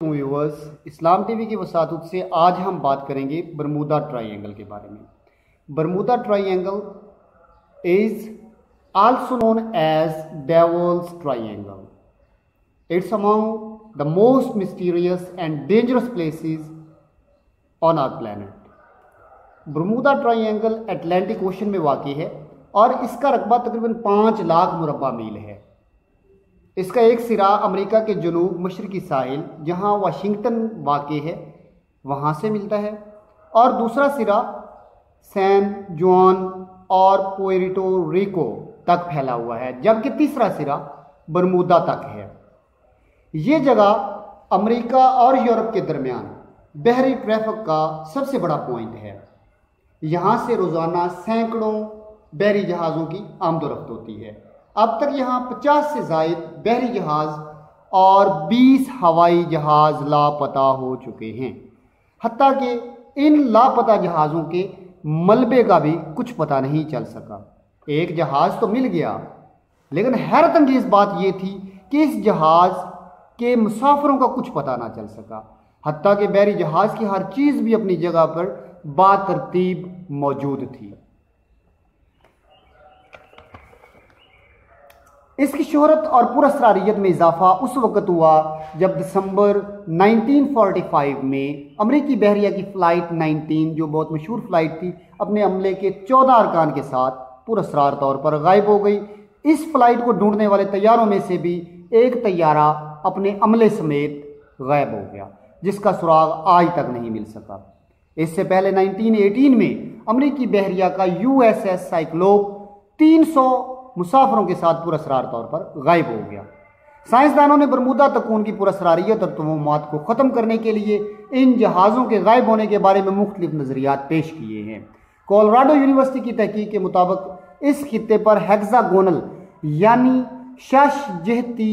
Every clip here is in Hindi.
व्यूअर्स, इस्लाम टीवी की वसातत से आज हम बात करेंगे बरमूदा ट्रायंगल के बारे में। Bermuda triangle is also known as devil's triangle. It's among the most mysterious and dangerous places on our planet. Bermuda triangle Atlantic ocean में वाक़ई है और इसका रकबा तकरीबन 5 लाख मुरब्बा मील है। इसका एक सिरा अमेरिका के जनूब मशरकी साहिल जहां वाशिंगटन वाक़ है वहां से मिलता है और दूसरा सिरा सैन जुआन और पुएर्टो रिको तक फैला हुआ है, जबकि तीसरा सिरा बरमूदा तक है। ये जगह अमेरिका और यूरोप के दरमियान बहरी ट्रैफिक का सबसे बड़ा पॉइंट है। यहाँ से रोज़ाना सैकड़ों बहरी जहाज़ों की आमदोरफ्त होती है। अब तक यहाँ 50 से ज़ायद बहरी जहाज़ और 20 हवाई जहाज़ लापता हो चुके हैं। हत्ता कि इन लापता जहाज़ों के मलबे का भी कुछ पता नहीं चल सका। एक जहाज़ तो मिल गया, लेकिन हैरत अंगेज़ बात यह थी कि इस जहाज़ के मुसाफिरों का कुछ पता ना चल सका। हत्ता कि बहरी जहाज़ की हर चीज़ भी अपनी जगह पर बातरतीब मौजूद थी। इसकी शोहरत और पुरस्कारियत में इजाफा उस वक़्त हुआ जब दिसंबर 1945 में अमरीकी बहरिया की फ़्लाइट 19, जो बहुत मशहूर फ़्लाइट थी, अपने अमले के 14 अरकान के साथ पुरस्कार तौर पर गायब हो गई। इस फ़्लाइट को ढूंढने वाले तैयारों में से भी एक तैयारा अपने अमले समेत गायब हो गया, जिसका सुराग आज तक नहीं मिल सका। इससे पहले 1918 में अमरीकी बहरिया का USS साइक्लोप 300 मुसाफिरों के साथ पुरस्कार तौर पर गायब हो गया। साइंसदानों ने बरमूदा तकून की पुरस्कारियत और तवहमात को ख़त्म करने के लिए इन जहाज़ों के गायब होने के बारे में मुख्तलिफ नज़रियात पेश किए हैं। कोलोराडो यूनिवर्सिटी की तहकीक के मुताबिक इस खित्ते पर हेक्सागोनल यानी शश जहती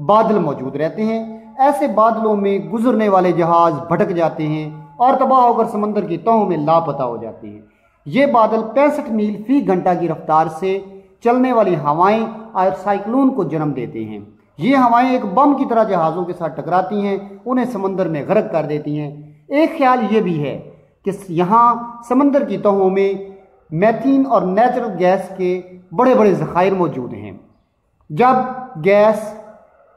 बादल मौजूद रहते हैं। ऐसे बादलों में गुजरने वाले जहाज़ भटक जाते हैं और तबाह होकर समंदर की तहों में लापता हो जाते हैं। ये बादल 65 मील फी घंटा की रफ्तार से चलने वाली हवाएं और साइक्लोन को जन्म देते हैं। ये हवाएं एक बम की तरह जहाज़ों के साथ टकराती हैं, उन्हें समंदर में गर्क कर देती हैं। एक ख्याल ये भी है कि यहाँ समंदर की तहों में मैथीन और नेचुरल गैस के बड़े बड़े ज़खायर मौजूद हैं। जब गैस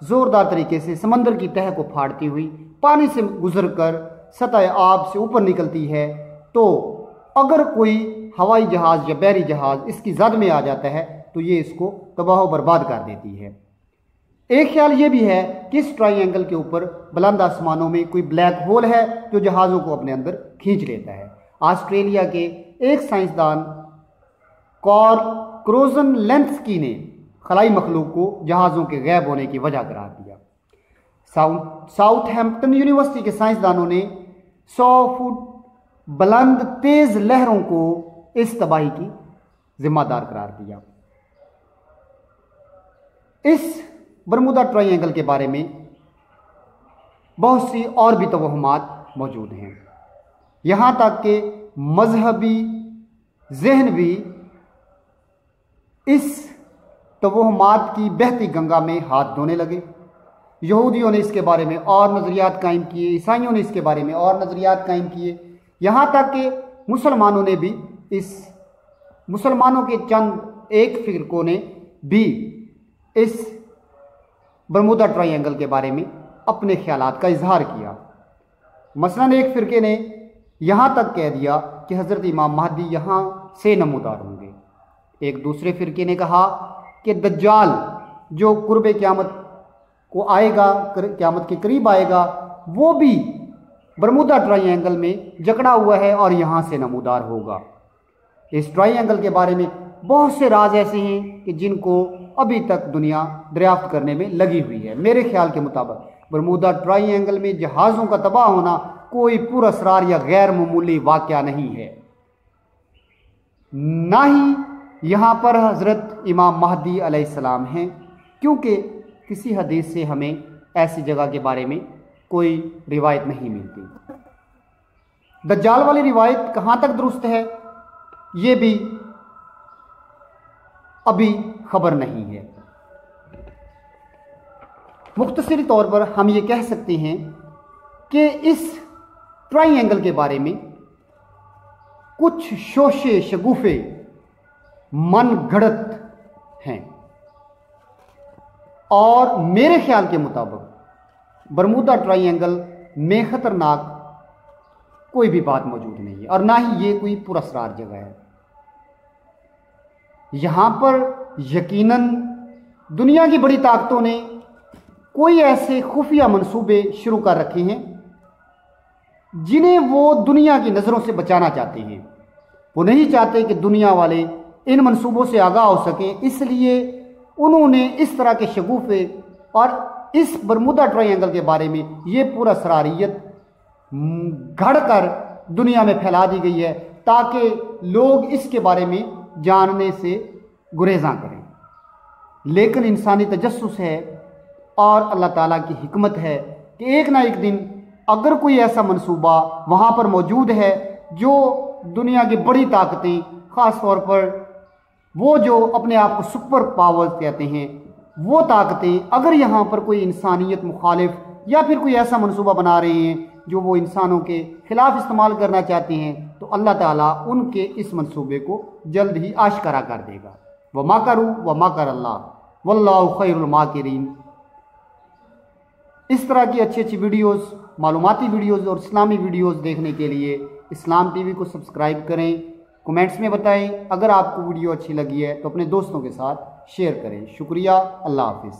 ज़ोरदार तरीके से समंदर की तह को फाड़ती हुई पानी से गुजरकर सतह आब से ऊपर निकलती है, तो अगर कोई हवाई जहाज़ या बहरी जहाज़ इसकी जद में आ जाता है तो ये इसको तबाह बर्बाद कर देती है। एक ख्याल ये भी है कि इस ट्रायंगल के ऊपर बुलंद आसमानों में कोई ब्लैक होल है जो जहाज़ों को अपने अंदर खींच लेता है। ऑस्ट्रेलिया के एक साइंसदान कॉर्ल क्रोजन-लेंस्की ने खलाई मखलूक को जहाज़ों के गायब होने की वजह करार दिया। साउथहैम्पटन यूनिवर्सिटी के साइंसदानों ने 100 फुट बुलंद तेज लहरों को इस तबाही की जिम्मेदार करार दिया। इस बरमूदा ट्रायंगल के बारे में बहुत सी और भी तवहमात मौजूद हैं। यहाँ तक कि मजहबी जहन भी इस तवहमात की बहती गंगा में हाथ धोने लगे। यहूदियों ने इसके बारे में और नज़रियात कायम किए, ईसाइयों ने इसके बारे में और नज़रियात कायम किए, यहाँ तक कि मुसलमानों के चंद एक फ़िरकों ने भी इस बरमूदा ट्रायंगल के बारे में अपने ख्यालात का इजहार किया। मसलन एक फ़िरके ने यहाँ तक कह दिया कि हज़रत इमाम महदी यहाँ से नमूदार होंगे। एक दूसरे फ़िरके ने कहा कि दज्जाल जो कुर्बे क़यामत को आएगा, क़यामत के करीब आएगा, वो भी बरमूदा ट्रायंगल में जकड़ा हुआ है और यहाँ से नमूदार होगा। इस ट्रायंगल के बारे में बहुत से राज ऐसे हैं कि जिनको अभी तक दुनिया दरियाफ्त करने में लगी हुई है। मेरे ख्याल के मुताबिक बरमूदा ट्रायंगल में जहाज़ों का तबाह होना कोई पुरअसरार या गैर मामूली वाक़या नहीं है। ना ही यहाँ पर हज़रत इमाम महदी अलैहिस्सलाम हैं, क्योंकि किसी हदीस से हमें ऐसी जगह के बारे में कोई रिवायत नहीं मिलती। दज्जाल वाली रिवायत कहाँ तक दुरुस्त है ये भी अभी खबर नहीं है। मुख्तसरी तौर पर हम ये कह सकते हैं कि इस ट्राइंगल के बारे में कुछ शोशे शगुफे मन गढ़ंत हैं और मेरे ख्याल के मुताबिक बरमूदा ट्राइंगल में खतरनाक कोई भी बात मौजूद नहीं है और ना ही ये कोई पुरस्कार जगह है। यहां पर यकीनन दुनिया की बड़ी ताकतों ने कोई ऐसे खुफिया मंसूबे शुरू कर रखे हैं जिन्हें वो दुनिया की नज़रों से बचाना चाहते हैं। वो नहीं चाहते कि दुनिया वाले इन मंसूबों से आगाह हो सकें, इसलिए उन्होंने इस तरह के शगुफे और इस बरमूदा ट्रायंगल के बारे में ये पूरा सरारियत घड़ कर दुनिया में फैला दी गई है ताकि लोग इसके बारे में जानने से गुरेज़ां करें। लेकिन इंसानी तजस्सुस है और अल्लाह ताला की हिकमत है कि एक ना एक दिन अगर कोई ऐसा मंसूबा वहाँ पर मौजूद है जो दुनिया की बड़ी ताकतें, ख़ास तौर पर वो जो अपने आप को सुपर पावर्स कहते हैं, वो ताकतें अगर यहाँ पर कोई इंसानियत मुखालिफ या फिर कोई ऐसा मंसूबा बना रहे हैं जो वो इंसानों के ख़िलाफ़ इस्तेमाल करना चाहते हैं, तो अल्लाह ताला उनके इस मंसूबे को जल्द ही आश्करा कर देगा। व माकरू व माकर अल्लाह वल्लाहु खैरुल माकिरीन। इस तरह की अच्छी अच्छी वीडियोस, मालूमाती वीडियोस और इस्लामी वीडियोस देखने के लिए इस्लाम टीवी को सब्सक्राइब करें। कमेंट्स में बताएं अगर आपको वीडियो अच्छी लगी है तो अपने दोस्तों के साथ शेयर करें। शुक्रिया। अल्लाह हाफिज़।